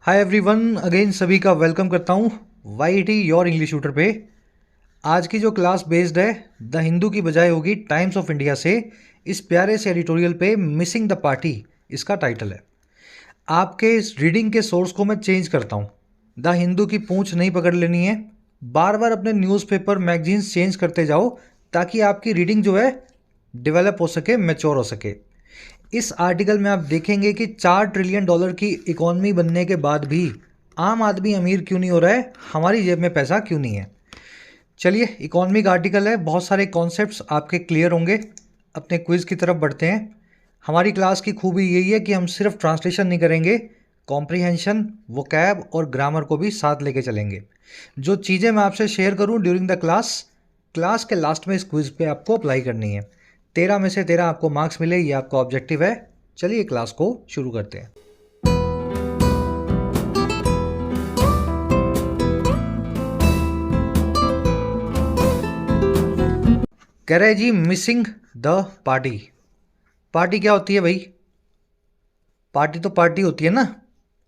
Hi everyone, again सभी का welcome करता हूँ YT योर इंग्लिश ट्यूटर पे। आज की जो क्लास बेस्ड है द हिंदू की बजाय होगी टाइम्स ऑफ इंडिया से। इस प्यारे से एडिटोरियल पे मिसिंग द पार्टी इसका टाइटल है। आपके इस रीडिंग के सोर्स को मैं चेंज करता हूँ। द हिंदू की पूंछ नहीं पकड़ लेनी है। बार बार अपने न्यूज़पेपर मैगजीन्स चेंज करते जाओ ताकि आपकी रीडिंग जो है डेवलप हो सके, मैच्योर हो सके। इस आर्टिकल में आप देखेंगे कि $4 ट्रिलियन की इकॉनमी बनने के बाद भी आम आदमी अमीर क्यों नहीं हो रहा है, हमारी जेब में पैसा क्यों नहीं है। चलिए, इकॉनमी का आर्टिकल है, बहुत सारे कॉन्सेप्ट्स आपके क्लियर होंगे। अपने क्विज़ की तरफ बढ़ते हैं। हमारी क्लास की खूबी यही है कि हम सिर्फ ट्रांसलेशन नहीं करेंगे, कॉम्प्रिहेंशन, वोकैब और ग्रामर को भी साथ लेके चलेंगे। जो चीज़ें मैं आपसे शेयर करूं ड्यूरिंग द क्लास के लास्ट में इस क्विज़ पे आपको अप्लाई करनी है। 13 में से 13 आपको मार्क्स मिले, ये आपका ऑब्जेक्टिव है। चलिए क्लास को शुरू करते हैं। कह रहे जी मिसिंग द पार्टी। पार्टी क्या होती है भाई? पार्टी तो पार्टी होती है ना।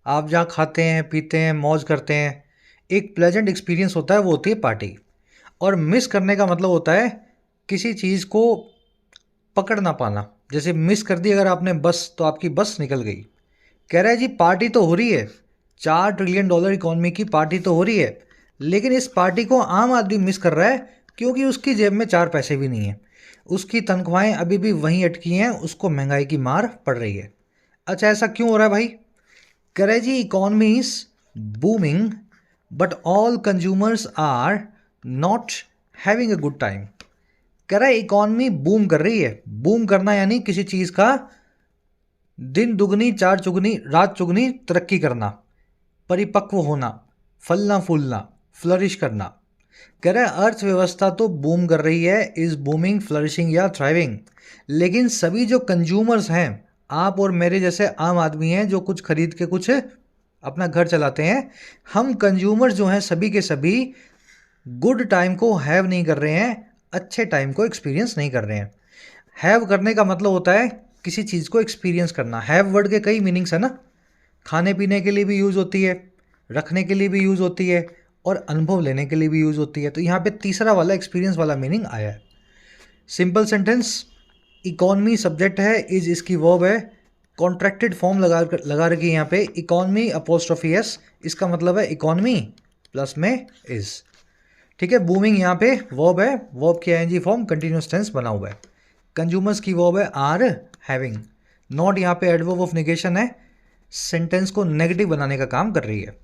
आप जहाँ खाते हैं, पीते हैं, मौज करते हैं, एक प्लेजेंट एक्सपीरियंस होता है, वो होती है पार्टी। और मिस करने का मतलब होता है किसी चीज़ को पकड़ ना पाना। जैसे मिस कर दी अगर आपने बस, तो आपकी बस निकल गई। कह रहा है जी पार्टी तो हो रही है, $4 ट्रिलियन इकॉनमी की पार्टी तो हो रही है, लेकिन इस पार्टी को आम आदमी मिस कर रहा है क्योंकि उसकी जेब में 4 पैसे भी नहीं है। उसकी तनख्वाहें अभी भी वहीं अटकी हैं, उसको महंगाई की मार पड़ रही है। अच्छा, ऐसा क्यों हो रहा है भाई? कह रहे जी economy is booming but all consumers are not having a good time. कह रहा है इकॉनमी बूम कर रही है। बूम करना यानी किसी चीज़ का दिन दुगनी चार चुगनी रात चुगनी तरक्की करना, परिपक्व होना, फलना फूलना, फ्लरिश करना। कह रहा है अर्थव्यवस्था तो बूम कर रही है, इज बूमिंग, फ्लरिशिंग या थ्राइविंग, लेकिन सभी जो कंज्यूमर्स हैं, आप और मेरे जैसे आम आदमी हैं जो कुछ खरीद के कुछ अपना घर चलाते हैं, हम कंज्यूमर्स जो हैं सभी के सभी गुड टाइम को हैव नहीं कर रहे हैं, अच्छे टाइम को एक्सपीरियंस नहीं कर रहे हैं। हैव करने का मतलब होता है किसी चीज़ को एक्सपीरियंस करना। हैव वर्ड के कई मीनिंग्स है ना। खाने पीने के लिए भी यूज़ होती है, रखने के लिए भी यूज़ होती है और अनुभव लेने के लिए भी यूज़ होती है। तो यहाँ पे तीसरा वाला एक्सपीरियंस वाला मीनिंग आया है। सिंपल सेंटेंस, इकॉनमी सब्जेक्ट है, इज इसकी वर्ब है, कॉन्ट्रैक्टेड फॉर्म लगा रखी है यहाँ पे, इकॉनमी अपोस्ट्रोफी एस, इसका मतलब है इकॉनमी प्लस में इज। ठीक है। बूमिंग यहाँ पे वर्ब है, वर्ब की आईएनजी फॉर्म कंटिन्यूस टेंस बना हुआ है। कंज्यूमर्स की वर्ब है आर हैविंग। नॉट यहाँ पे एडवर्ब ऑफ नेगेशन है, सेंटेंस को नेगेटिव बनाने का काम कर रही है।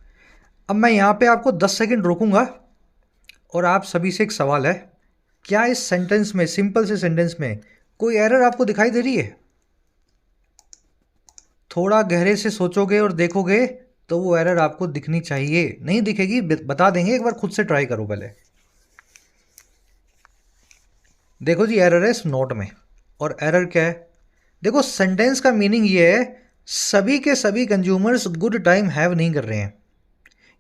अब मैं यहाँ पे आपको 10 सेकंड रोकूंगा और आप सभी से एक सवाल है, क्या इस सेंटेंस में, सिंपल से सेंटेंस में कोई एरर आपको दिखाई दे रही है? थोड़ा गहरे से सोचोगे और देखोगे तो वो एरर आपको दिखनी चाहिए। नहीं दिखेगी बता देंगे, एक बार खुद से ट्राई करो पहले। देखो जी, एरर है इस नोट में। और एरर क्या है? देखो, सेंटेंस का मीनिंग ये है सभी के सभी कंज्यूमर्स गुड टाइम हैव नहीं कर रहे हैं।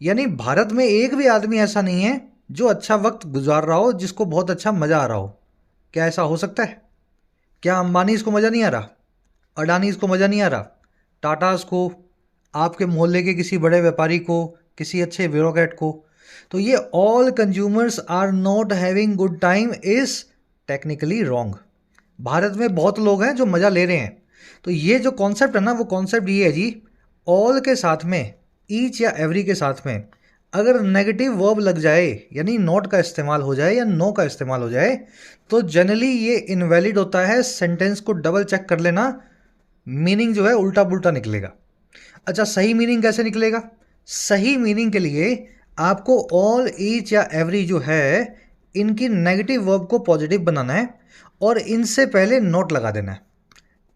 यानी भारत में एक भी आदमी ऐसा नहीं है जो अच्छा वक्त गुजार रहा हो, जिसको बहुत अच्छा मज़ा आ रहा हो। क्या ऐसा हो सकता है? क्या अंबानी इसको मज़ा नहीं आ रहा? अडानी इसको मज़ा नहीं आ रहा? टाटास को, आपके मोहल्ले के किसी बड़े व्यापारी को, किसी अच्छे ब्यूरोक्रेट को? तो ये all consumers are not having good time is technically wrong. Bharat में बहुत लोग हैं जो मज़ा ले रहे हैं। तो ये जो कॉन्सेप्ट है ना, वो कॉन्सेप्ट ये है जी, ऑल के साथ में, ईच या एवरी के साथ में अगर नेगेटिव वर्ब लग जाए, यानी नॉट का इस्तेमाल हो जाए या नो का इस्तेमाल हो जाए, तो जनरली ये इनवैलिड होता है। सेंटेंस को डबल चेक कर लेना, मीनिंग जो है उल्टा पुल्टा निकलेगा। अच्छा, सही मीनिंग कैसे निकलेगा? सही मीनिंग के लिए आपको ऑल, ईच या एवरी जो है, इनकी नेगेटिव वर्ब को पॉजिटिव बनाना है और इनसे पहले नोट लगा देना है।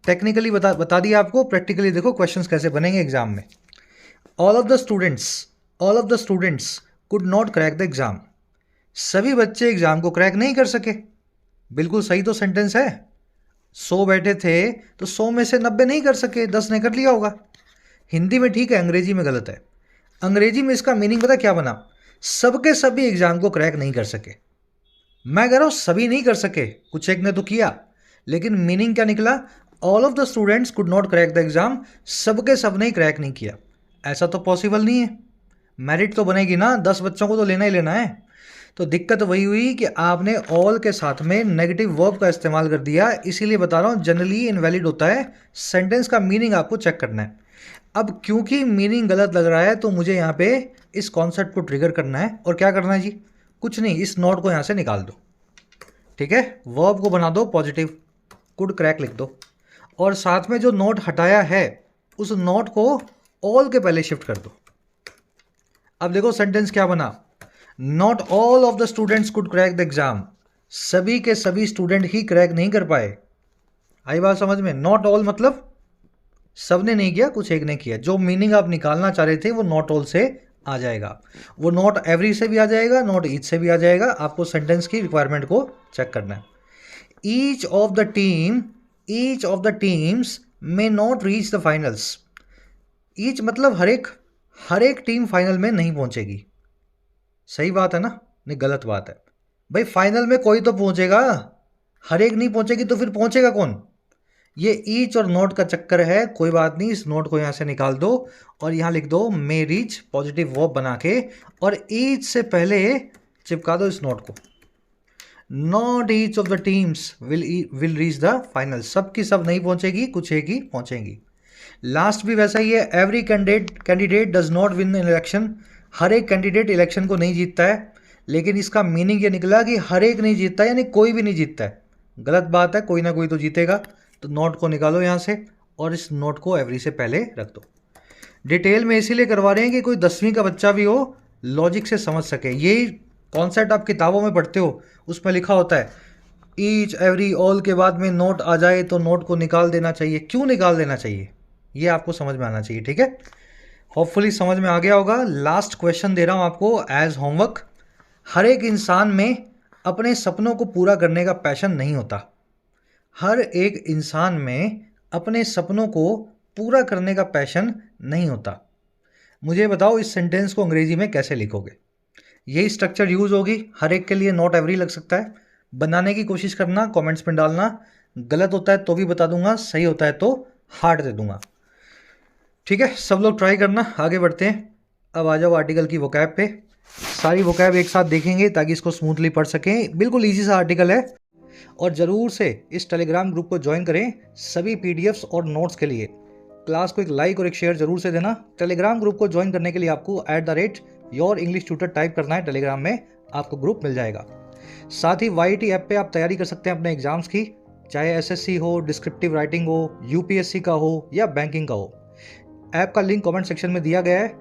टेक्निकली बता दिया आपको, प्रैक्टिकली देखो क्वेश्चंस कैसे बनेंगे एग्जाम में। All of the students could not crack the exam. सभी बच्चे एग्जाम को क्रैक नहीं कर सके। बिल्कुल सही तो सेंटेंस है। 100 बैठे थे तो 100 में से 90 नहीं कर सके, 10 ने कर लिया होगा। हिंदी में ठीक है, अंग्रेजी में गलत है। अंग्रेजी में इसका मीनिंग पता क्या बना? सबके सभी एग्जाम को क्रैक नहीं कर सके। मैं कह रहा हूँ सभी नहीं कर सके, कुछ एक ने तो किया, लेकिन मीनिंग क्या निकला? All of the students could not crack the exam, सबके सब ने क्रैक नहीं किया। ऐसा तो पॉसिबल नहीं है, मेरिट तो बनेगी ना, 10 बच्चों को तो लेना ही लेना है। तो दिक्कत वही हुई कि आपने ऑल के साथ में नेगेटिव वर्ब का इस्तेमाल कर दिया, इसीलिए बता रहा हूँ जनरली इनवैलिड होता है। सेंटेंस का मीनिंग आपको चेक करना है। अब क्योंकि मीनिंग गलत लग रहा है तो मुझे यहाँ पे इस कॉन्सेप्ट को ट्रिगर करना है, और क्या करना है जी, कुछ नहीं, इस नोट को यहाँ से निकाल दो। ठीक है, वर्ब को बना दो पॉजिटिव, कुड क्रैक लिख दो, और साथ में जो नोट हटाया है उस नोट को ऑल के पहले शिफ्ट कर दो। अब देखो सेंटेंस क्या बना, not all of the students could crack the exam. सभी के सभी स्टूडेंट ही क्रैक नहीं कर पाए। आई बात समझ में? नॉट ऑल मतलब सबने नहीं किया, कुछ एक ने किया। जो मीनिंग आप निकालना चाह रहे थे वो नॉट ऑल से आ जाएगा, वो नॉट एवरी से भी आ जाएगा, नॉट ईच से भी आ जाएगा। आपको सेंटेंस की रिक्वायरमेंट को चेक करना है। Each of the teams may not reach the finals. Each मतलब हर एक टीम फाइनल में नहीं पहुंचेगी। सही बात है ना? नहीं, गलत बात है भाई। फाइनल में कोई तो पहुंचेगा, हर एक नहीं पहुंचेगी तो फिर पहुंचेगा कौन? ये ईच और नोट का चक्कर है। कोई बात नहीं, इस नोट को यहां से निकाल दो और यहां लिख दो मे रीच, पॉजिटिव वर्ब बना के, और ईच से पहले चिपका दो इस नोट को। Not each of the teams will reach the final. सब की सब नहीं पहुंचेगी, कुछ एक ही पहुंचेंगी। लास्ट भी वैसा ही है, every candidate does not win in election. हर एक कैंडिडेट इलेक्शन को नहीं जीतता है, लेकिन इसका मीनिंग ये निकला कि हर एक नहीं जीतता, यानी कोई भी नहीं जीतता है। गलत बात है, कोई ना कोई तो जीतेगा। तो नोट को निकालो यहाँ से और इस नोट को एवरी से पहले रख दो। डिटेल में इसीलिए करवा रहे हैं कि कोई 10वीं का बच्चा भी हो लॉजिक से समझ सके। यही कॉन्सेप्ट आप किताबों में पढ़ते हो, उसमें लिखा होता है ईच एवरी ऑल के बाद में नोट आ जाए तो नोट को निकाल देना चाहिए। क्यों निकाल देना चाहिए, ये आपको समझ में आना चाहिए। ठीक है, होपफुली समझ में आ गया होगा। लास्ट क्वेश्चन दे रहा हूँ आपको एज होमवर्क। हर एक इंसान में अपने सपनों को पूरा करने का पैशन नहीं होता। हर एक इंसान में अपने सपनों को पूरा करने का पैशन नहीं होता। मुझे बताओ इस सेंटेंस को अंग्रेजी में कैसे लिखोगे? यही स्ट्रक्चर यूज होगी, हर एक के लिए नॉट एवरी लग सकता है। बनाने की कोशिश करना, कमेंट्स में डालना। गलत होता है तो भी बता दूंगा, सही होता है तो हार्ट दे दूंगा। ठीक है, सब लोग ट्राई करना। आगे बढ़ते हैं। अब आ जाओ आर्टिकल की वोकैब पे। सारी वोकैब एक साथ देखेंगे ताकि इसको स्मूथली पढ़ सकें। बिल्कुल ईजी सा आर्टिकल है, और ज़रूर से इस टेलीग्राम ग्रुप को ज्वाइन करें सभी पीडीएफ्स और नोट्स के लिए। क्लास को एक लाइक और एक शेयर जरूर से देना। टेलीग्राम ग्रुप को ज्वाइन करने के लिए आपको @YourEnglishTutor टाइप करना है टेलीग्राम में, आपको ग्रुप मिल जाएगा। साथ ही YT ऐप पे आप तैयारी कर सकते हैं अपने एग्जाम्स की, चाहे SSC हो, डिस्क्रिप्टिव राइटिंग हो, UPSC का हो या बैंकिंग का हो। ऐप का लिंक कमेंट सेक्शन में दिया गया है।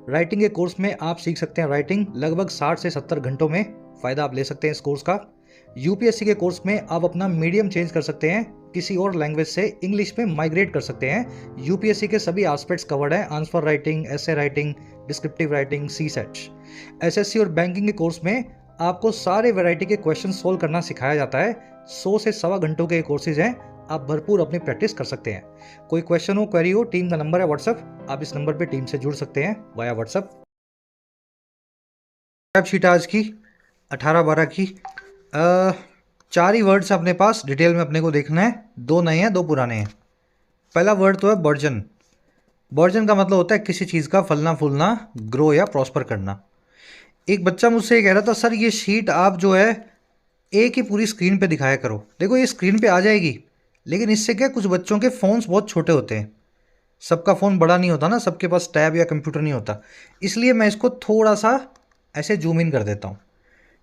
राइटिंग के कोर्स में आप सीख सकते हैं राइटिंग, लगभग 60 से 70 घंटों में फ़ायदा आप ले सकते हैं इस कोर्स का। UPSC के कोर्स में आप अपना मीडियम चेंज कर सकते हैं, किसी और लैंग्वेज से इंग्लिश में माइग्रेट कर सकते हैं। UPSC के सभी एस्पेक्ट्स कवर्ड हैं, answer writing, essay writing, descriptive writing, CSAT। SSC और बैंकिंग के कोर्स में आपको सारे वैरायटी के क्वेश्चन सोल्व करना सिखाया जाता है। 100 से 1.25 घंटों के कोर्सेज हैं, आप भरपूर अपनी प्रैक्टिस कर सकते हैं। कोई क्वेश्चन हो, क्वेरी हो, टीम का नंबर है व्हाट्सएप, आप इस नंबर पे टीम से जुड़ सकते हैं वाया व्हाट्सएप। शीट आज की 18-12 की 4 ही वर्ड्स अपने पास, डिटेल में अपने को देखना है। 2 नए हैं, 2 पुराने हैं। पहला वर्ड तो है बर्जन। बर्जन का मतलब होता है किसी चीज़ का फलना फूलना, ग्रो या प्रॉस्पर करना। एक बच्चा मुझसे ये कह रहा था, सर ये शीट आप जो है एक ही पूरी स्क्रीन पे दिखाया करो। देखो ये स्क्रीन पे आ जाएगी, लेकिन इससे क्या, कुछ बच्चों के फ़ोन्स बहुत छोटे होते हैं, सबका फ़ोन बड़ा नहीं होता ना, सबके पास टैब या कंप्यूटर नहीं होता, इसलिए मैं इसको थोड़ा सा ऐसे जूम इन कर देता हूँ।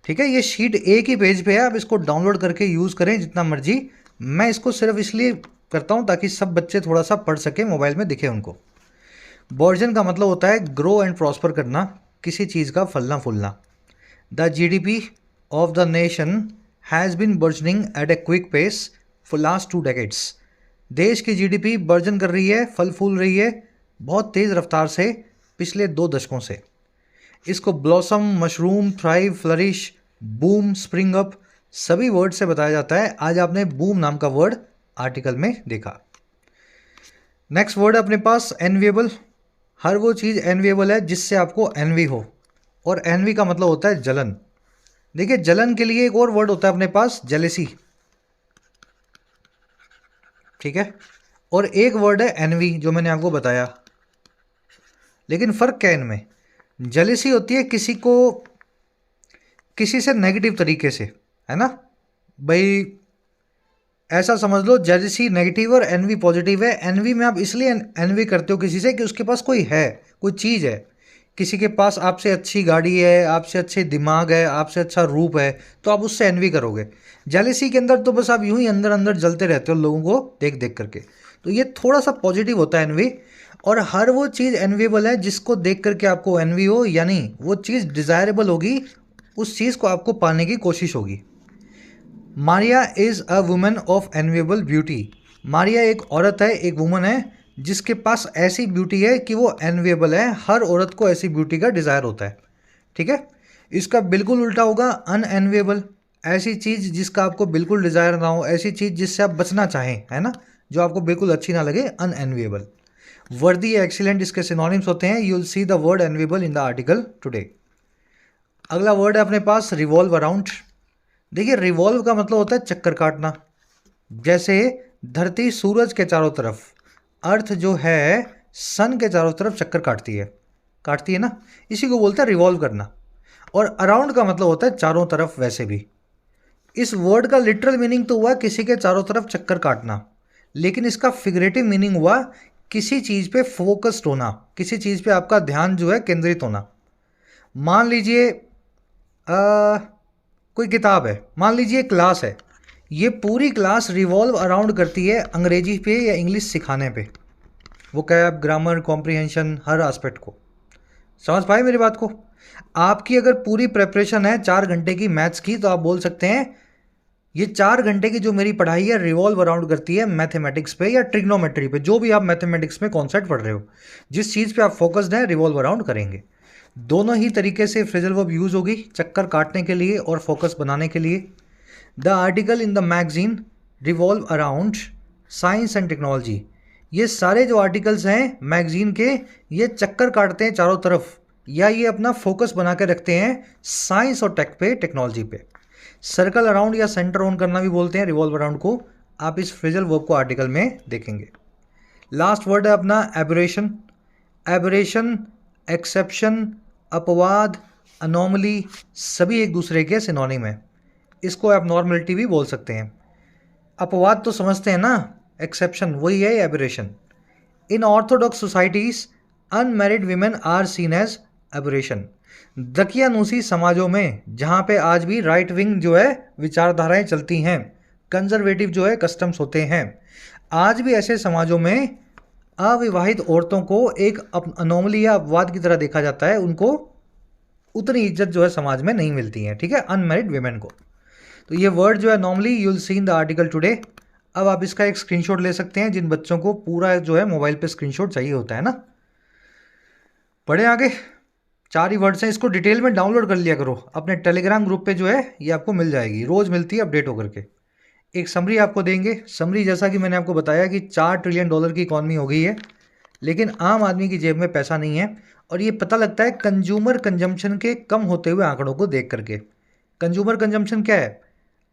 ठीक है, ये शीट एक ही पेज पे है, आप इसको डाउनलोड करके यूज़ करें जितना मर्जी। मैं इसको सिर्फ इसलिए करता हूँ ताकि सब बच्चे थोड़ा सा पढ़ सकें, मोबाइल में दिखे उनको। बर्जन का मतलब होता है ग्रो एंड प्रॉस्पर करना, किसी चीज़ का फलना फूलना। The GDP of the nation has been burgeoning at a quick pace for last 2 decades। देश की GDP बर्जन कर रही है, फल फूल रही है बहुत तेज़ रफ्तार से पिछले 2 दशकों से। इसको blossom, mushroom, thrive, flourish, boom, spring up सभी वर्ड से बताया जाता है। आज आपने बूम नाम का वर्ड आर्टिकल में देखा। नेक्स्ट वर्ड अपने पास एनविएबल। हर वो चीज़ एनविएबल है जिससे आपको एनवी हो, और एनवी का मतलब होता है जलन। देखिए, जलन के लिए एक और वर्ड होता है अपने पास, जेलेसी। ठीक है, और एक वर्ड है एनवी जो मैंने आपको बताया। लेकिन फ़र्क क्या है इनमें? जेलिसी होती है किसी से नेगेटिव तरीके से, है ना भाई, ऐसा समझ लो जेलिसी नेगेटिव और एनवी पॉजिटिव है। एनवी में आप इसलिए एनवी करते हो किसी से कि उसके पास कोई चीज़ है, किसी के पास आपसे अच्छी गाड़ी है, आपसे अच्छे दिमाग है, आपसे अच्छा रूप है, तो आप उससे एनवी करोगे। जेलिसी के अंदर तो बस आप यूं ही अंदर अंदर जलते रहते हो लोगों को देख देख करके। तो ये थोड़ा सा पॉजिटिव होता है एनवी। और हर वो चीज़ एनवीएबल है जिसको देख करके आपको एनवी हो, यानी वो चीज़ डिज़ायरेबल होगी, उस चीज़ को आपको पाने की कोशिश होगी। Maria is a woman of enviable beauty. Maria एक औरत है, एक वुमन है जिसके पास ऐसी ब्यूटी है कि वो एनविएबल है। हर औरत को ऐसी ब्यूटी का डिज़ायर होता है, ठीक है। इसका बिल्कुल उल्टा होगा अनएनविएबल, ऐसी चीज़ जिसका आपको बिल्कुल डिज़ायर ना हो, ऐसी चीज़ जिससे आप बचना चाहें, है ना, जो आपको बिल्कुल अच्छी ना लगे, अनएनविएबल। वर्दी या एक्सीलेंट इसके सिनोनिम्स होते हैं। You will see the word enviable in the article today. अगला वर्ड है अपने पास रिवॉल्व अराउंड। देखिए रिवॉल्व का मतलब होता है चक्कर काटना। जैसे धरती सूरज के चारों तरफ, अर्थ जो है सन के चारों तरफ चक्कर काटती है ना, इसी को बोलते हैं रिवॉल्व करना। और अराउंड का मतलब होता है चारों तरफ। वैसे भी इस वर्ड का लिटरल मीनिंग तो हुआ किसी के चारों तरफ चक्कर काटना, लेकिन इसका फिगरेटिव मीनिंग हुआ किसी चीज़ पे फोकस्ड होना, किसी चीज़ पे आपका ध्यान जो है केंद्रित होना। मान लीजिए कोई किताब है, मान लीजिए क्लास है, ये पूरी क्लास रिवॉल्व अराउंड करती है अंग्रेजी पे या इंग्लिश सिखाने पे। वो क्या है, ग्रामर, कॉम्प्रिहेंशन, हर एस्पेक्ट को समझ पाए मेरी बात को। आपकी अगर पूरी प्रेपरेशन है 4 घंटे की मैथ्स की, तो आप बोल सकते हैं ये 4 घंटे की जो मेरी पढ़ाई है रिवॉल्व अराउंड करती है मैथमेटिक्स पे या ट्रिग्नोमेट्री पे, जो भी आप मैथमेटिक्स में कॉन्सेप्ट पढ़ रहे हो, जिस चीज़ पे आप फोकस्ड हैं रिवॉल्व अराउंड करेंगे। दोनों ही तरीके से फ्रेजल वर्ब यूज़ होगी, चक्कर काटने के लिए और फोकस बनाने के लिए। The article in the magazine revolve around science and technology. ये सारे जो आर्टिकल्स हैं मैगजीन के, ये चक्कर काटते हैं चारों तरफ, या ये अपना फोकस बना के रखते हैं साइंस और टेक पे, टेक्नोलॉजी पे। सर्कल अराउंड या सेंटर ऑन करना भी बोलते हैं रिवॉल्व अराउंड को। आप इस फ्रेजल वर्ब को आर्टिकल में देखेंगे। लास्ट वर्ड है अपना एबरेशन। एबरेशन, एक्सेप्शन, अपवाद, अनोमली, सभी एक दूसरे के सिनोनिम है। इसको आप नॉर्मलिटी भी बोल सकते हैं। अपवाद तो समझते हैं ना, एक्सेप्शन वही है aberration. In orthodox societies unmarried women are seen as aberration. दकियानूसी समाजों में जहाँ पे आज भी राइट विंग जो है विचारधाराएं चलती हैं, कंजर्वेटिव जो है कस्टम्स होते हैं, आज भी ऐसे समाजों में अविवाहित औरतों को एक अनोमली या अपवाद की तरह देखा जाता है। उनको उतनी इज्जत जो है समाज में नहीं मिलती है, ठीक है, अनमैरिड वीमेन को। तो ये वर्ड जो है normally you will C in the article today. अब आप इसका एक स्क्रीनशॉट ले सकते हैं, जिन बच्चों को पूरा जो है मोबाइल पे स्क्रीनशॉट चाहिए होता है ना। पढ़े आगे, 4 ही वर्ड्स हैं, इसको डिटेल में डाउनलोड कर लिया करो अपने टेलीग्राम ग्रुप पे, जो है ये आपको मिल जाएगी, रोज़ मिलती है अपडेट होकर के। एक समरी आपको देंगे। समरी जैसा कि मैंने आपको बताया कि $4 ट्रिलियन की इकॉनमी हो गई है, लेकिन आम आदमी की जेब में पैसा नहीं है। और ये पता लगता है कंज्यूमर कंजम्पशन के कम होते हुए आंकड़ों को देख करके। कंज्यूमर कंजम्पशन क्या है?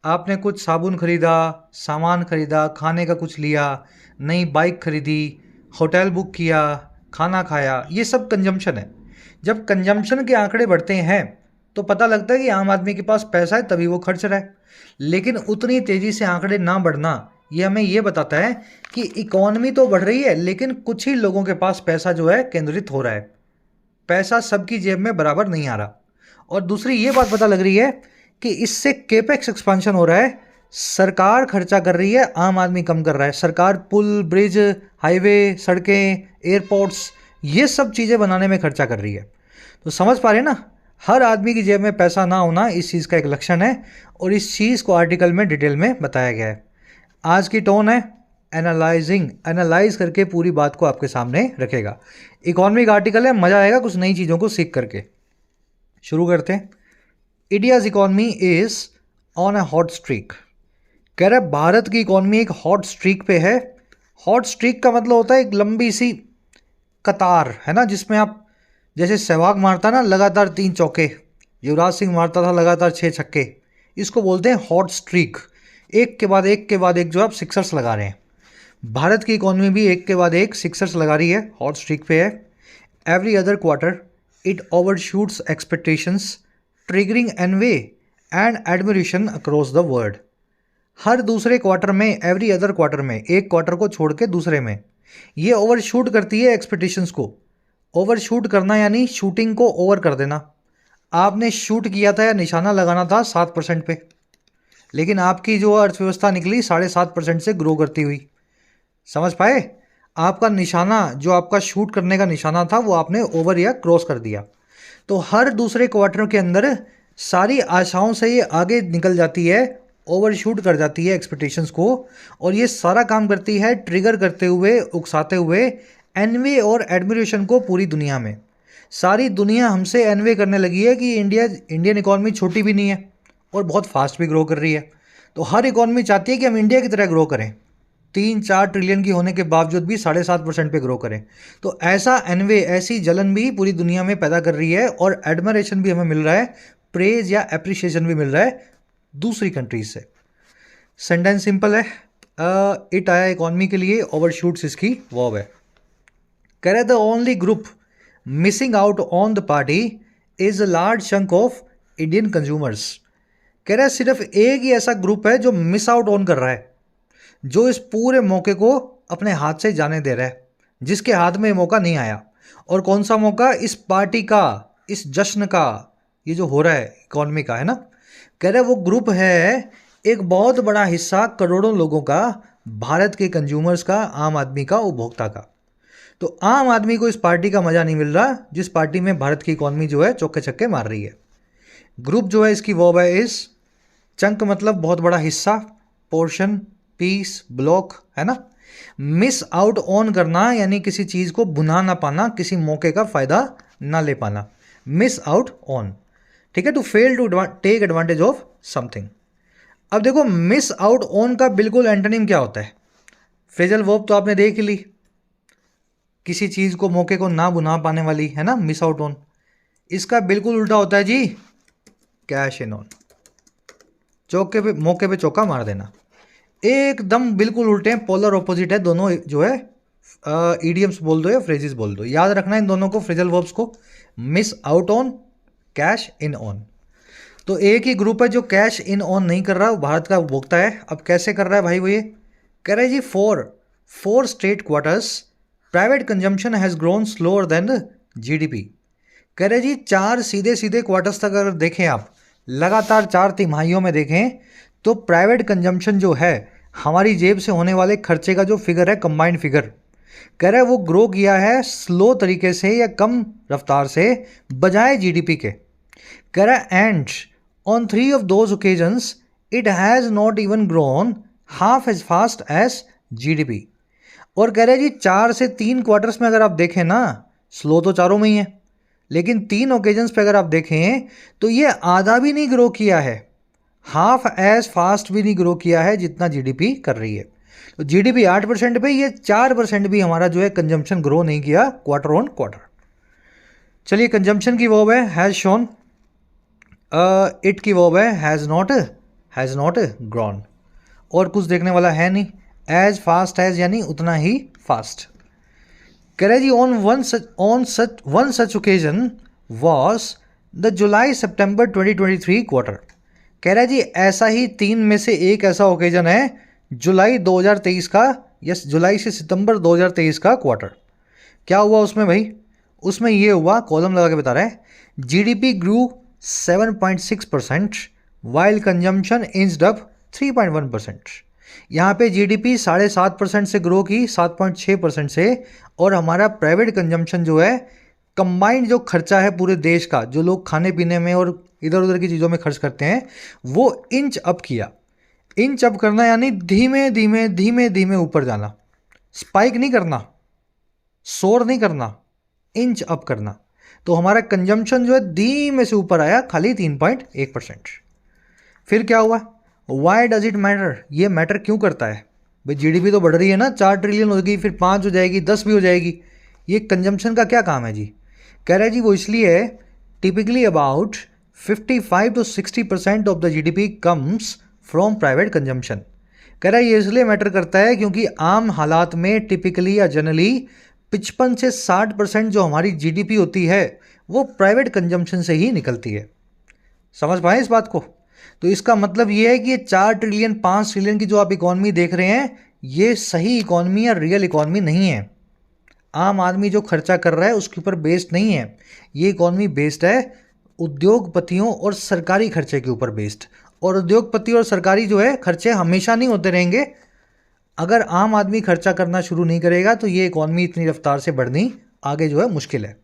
आपने कुछ साबुन खरीदा, सामान खरीदा, खाने का कुछ लिया, नई बाइक खरीदी, होटल बुक किया, खाना खाया, ये सब कंजम्पशन है। जब कंजम्पशन के आंकड़े बढ़ते हैं तो पता लगता है कि आम आदमी के पास पैसा है तभी वो खर्च रहा है। लेकिन उतनी तेज़ी से आंकड़े ना बढ़ना, ये हमें ये बताता है कि इकॉनमी तो बढ़ रही है, लेकिन कुछ ही लोगों के पास पैसा जो है केंद्रित हो रहा है, पैसा सबकी जेब में बराबर नहीं आ रहा। और दूसरी ये बात पता लग रही है कि इससे केपेक्स एक्सपांशन हो रहा है। सरकार खर्चा कर रही है, आम आदमी कम कर रहा है। सरकार पुल, ब्रिज, हाईवे, सड़कें, एयरपोर्ट्स, ये सब चीज़ें बनाने में खर्चा कर रही है। तो समझ पा रहे हैं ना, हर आदमी की जेब में पैसा ना होना इस चीज़ का एक लक्षण है, और इस चीज़ को आर्टिकल में डिटेल में बताया गया है। आज की टोन है एनालाइज करके पूरी बात को आपके सामने रखेगा। इकोनॉमिक आर्टिकल है, मज़ा आएगा कुछ नई चीज़ों को सीख करके। शुरू करते हैं। India's economy is on a hot streak. कह रहा है भारत की इकॉनमी एक हॉट स्ट्रीक पे है। हॉट स्ट्रीक का मतलब होता है एक लंबी सी कतार, है ना, जिसमें आप जैसे सहवाग मारता ना लगातार 3 चौके, युवराज सिंह मारता था लगातार 6 छक्के, इसको बोलते हैं हॉट स्ट्रीक। एक के बाद एक जो आप सिक्सर्स लगा रहे हैं। भारत की इकॉनमी भी एक के बाद एक सिक्सर्स लगा रही है, हॉट स्ट्रीक पे है। Every other quarter it overshoots expectations, triggering envy and admiration across the world. हर दूसरे क्वार्टर में, एवरी अदर क्वार्टर में, एक क्वार्टर को छोड़ के दूसरे में ये ओवरशूट करती है एक्सपेक्टेशंस को। ओवरशूट करना यानी शूटिंग को ओवर कर देना। आपने शूट किया था या निशाना लगाना था 7% पे, लेकिन आपकी जो अर्थव्यवस्था निकली 7.5% से ग्रो करती हुई। समझ पाए? आपका निशाना, जो आपका शूट करने का निशाना था, वो आपने ओवर या क्रॉस कर दिया। तो हर दूसरे क्वार्टर के अंदर सारी आशाओं से ये आगे निकल जाती है, ओवरशूट कर जाती है एक्सपेक्टेशंस को, और ये सारा काम करती है ट्रिगर करते हुए, उकसाते हुए एनवे और एडमिरेशन को पूरी दुनिया में। सारी दुनिया हमसे एनवे करने लगी है कि इंडियन इकॉनमी छोटी भी नहीं है और बहुत फास्ट भी ग्रो कर रही है। तो हर इकॉनमी चाहती है कि हम इंडिया की तरह ग्रो करें, 3-4 ट्रिलियन की होने के बावजूद भी 7.5% पे ग्रो करें। तो ऐसा एनवे, ऐसी जलन भी पूरी दुनिया में पैदा कर रही है, और एडमरेशन भी हमें मिल रहा है, प्रेज या एप्रिशिएशन भी मिल रहा है दूसरी कंट्रीज से। सेंटेंस सिंपल है, इट आया इकॉनमी के लिए, ओवरशूट्स इसकी वर्ब है। कह रहे the only group missing out on the party is a large chunk of Indian consumers. कह रहे सिर्फ एक ही ऐसा ग्रुप है जो मिस आउट ऑन कर रहा है, जो इस पूरे मौके को अपने हाथ से जाने दे रहा है, जिसके हाथ में ये मौका नहीं आया। और कौन सा मौका? इस पार्टी का, इस जश्न का, ये जो हो रहा है इकॉनमी का, है ना। कह रहे वो ग्रुप है एक बहुत बड़ा हिस्सा करोड़ों लोगों का, भारत के कंज्यूमर्स का, आम आदमी का, उपभोक्ता का। तो आम आदमी को इस पार्टी का मजा नहीं मिल रहा, जिस पार्टी में भारत की इकॉनमी जो है चौके छक्के मार रही है। ग्रुप जो है इसकी वर्ब है इज, चंक मतलब बहुत बड़ा हिस्सा, पोर्शन, पीस, ब्लॉक, है ना। मिस आउट ऑन करना यानी किसी चीज को भुना ना पाना, किसी मौके का फायदा ना ले पाना, मिस आउट ऑन, ठीक है। To fail to take advantage of something. अब देखो मिस आउट ऑन का बिल्कुल एंटोनिम क्या होता है? फ्रेजल वर्ब तो आपने देख ली, किसी चीज को, मौके को ना भुना पाने वाली, है ना, मिस आउट ऑन। इसका बिल्कुल उल्टा होता है जी, कैश इन ऑन, चौके पे, मौके पे चौका मार देना। एकदम बिल्कुल उल्टे हैं, पोलर ऑपोजिट है दोनों, जो है ईडियम्स बोल दो या फ्रेजेस बोल दो, याद रखना इन दोनों को, फ्रेजल वर्ब्स को, miss out on, cash in on. तो एक ही ग्रुप है जो कैश इन ऑन नहीं कर रहा, वो भारत का उपभोक्ता है। अब कैसे कर रहा है भाई वो? ये कह रहे जी, four straight quarters private consumption has grown slower than the GDP. कह रहे जी 4 सीधे सीधे क्वार्टर्स तक अगर देखें आप, लगातार 4 तिमाहियों में देखें, तो प्राइवेट कंजम्पशन जो है, हमारी जेब से होने वाले खर्चे का जो फिगर है, कंबाइंड फिगर, कह रहे वो ग्रो किया है स्लो तरीके से या कम रफ्तार से, बजाय जीडीपी के। कह रहा and on 3 of those occasions it has not even grown half as fast as GDP. और कह रहे जी 4 से 3 क्वार्टर्स में अगर आप देखें ना, स्लो तो चारों में ही है, लेकिन 3 ओकेजन्स पे अगर आप देखें तो ये आधा भी नहीं ग्रो किया है, हाफ एज फास्ट भी नहीं ग्रो किया है जितना जीडीपी कर रही है। तो जीडीपी 8% पे, ये 4% भी हमारा जो है कंजम्पशन ग्रो नहीं किया क्वार्टर ऑन क्वार्टर। चलिए, कंजम्पशन की वर्ब है हैज़ शोन, इट की वर्ब है हैज़ नॉट ग्रोन, और कुछ देखने वाला है नहीं। एज फास्ट एज यानी उतना ही फास्ट। कह रहे जी on one such occasion was the July September 2023 quarter. कह रहा है जी ऐसा ही 3 में से एक ऐसा ओकेजन है जुलाई 2023 का, यस, जुलाई से सितंबर 2023 का क्वार्टर। क्या हुआ उसमें भाई? उसमें ये हुआ, कॉलम लगा के बता रहा है, जीडीपी ग्रू 7.6% वाइल कंजम्पशन इंच्ड अप 3.1%। यहाँ पे जीडीपी 7.5% से ग्रो की, 7.6% से, और हमारा प्राइवेट कंजम्पशन जो है, कंबाइंड जो खर्चा है पूरे देश का, जो लोग खाने पीने में और इधर उधर की चीज़ों में खर्च करते हैं, वो इंच अप किया। इंच अप करना यानी धीमे धीमे धीमे धीमे ऊपर जाना, स्पाइक नहीं करना, सोर नहीं करना, इंच अप करना। तो हमारा कंजम्पशन जो है धीमे से ऊपर आया, खाली 3.1%। फिर क्या हुआ? Why does it matter? ये मैटर क्यों करता है भाई? जीडीपी तो बढ़ रही है ना, 4 ट्रिलियन हो गई, फिर 5 हो जाएगी, 10 भी हो जाएगी, ये कंजम्पशन का क्या काम है जी? कह रहा है जी वो इसलिए, typically about 55 to 60% of the GDP comes from private consumption. कह रहा है ये इसलिए मैटर करता है क्योंकि आम हालात में टिपिकली या जनरली 55 से 60% जो हमारी जीडीपी होती है वो प्राइवेट कंजम्पशन से ही निकलती है। समझ पाए इस बात को? तो इसका मतलब ये है कि ये 4 ट्रिलियन 5 ट्रिलियन की जो आप इकॉनमी देख रहे हैं, ये सही इकॉनमी या रियल इकॉनमी नहीं है। आम आदमी जो खर्चा कर रहा है उसके ऊपर बेस्ड नहीं है। ये इकॉनमी बेस्ड है उद्योगपतियों और सरकारी खर्चे के ऊपर बेस्ड। और उद्योगपति और सरकारी जो है खर्चे हमेशा नहीं होते रहेंगे। अगर आम आदमी खर्चा करना शुरू नहीं करेगा तो ये इकॉनमी इतनी रफ्तार से बढ़नी आगे जो है मुश्किल है।